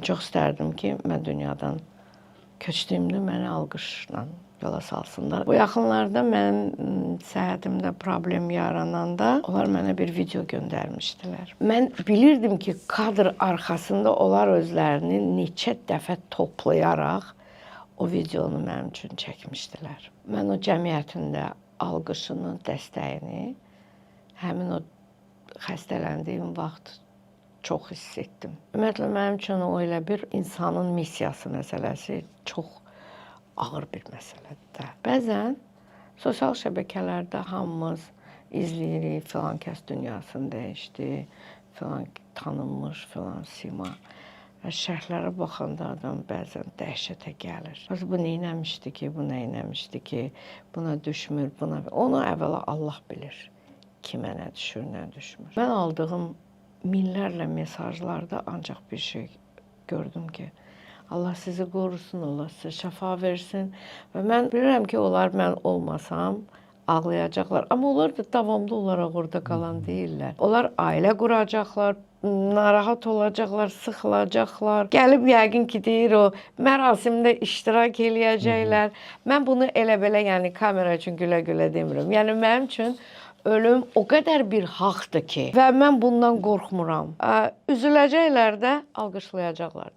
Çox istərdim ki, mən dünyadan köçdüyümdə məni alqışla yola salsınlar. Bu yaxınlarda mənim səhhətimdə problem yarananda onlar mənə bir video göndərmişdilər. Mən bilirdim ki, kadr arxasında onlar özlərini neçə dəfə toplayaraq o videonu mənim üçün çəkmişdilər. Mən o cəmiyyətin də alqışını, dəstəyini həmin o xəstələndiyim vaxt çox hiss etdim. Ümumiyyətlə, mənim üçün o elə bir insanın missiyası məsələsi çox ağır bir məsələdir. Bəzən sosial şəbəkələrdə hamımız izləyirik, filan kəs dünyasını dəyişdi, filan tanınmış, filan sima. Və şərhlərə baxanda adam bəzən dəhşətə gəlir. Bu neynəmişdi ki, bu neynəmişdi ki, buna düşmür, buna... Onu əvvəla Allah bilir. Kimə nə düşür, nə düşmür. Mən aldığım minlərlə mesajlarda ancaq bir şey gördüm ki, Allah sizi qorusun, Allah sizə şəfa versin. Və mən bilirəm ki, onlar mən olmasam ağlayacaqlar. Amma onlar da davamlı olaraq orada qalan deyirlər. Onlar ailə quracaqlar, narahat olacaqlar, sıxılacaqlar. Gəlib yəqin ki, deyir o mərasimdə iştirak eləyəcəklər. Mən bunu elə-belə, yəni kamera üçün gülə-gülə demirəm. Yəni mənim üçün ölüm o qədər bir haqdır ki və mən bundan qorxmuram. Üzüləcəklər də, alqışlayacaqlar da.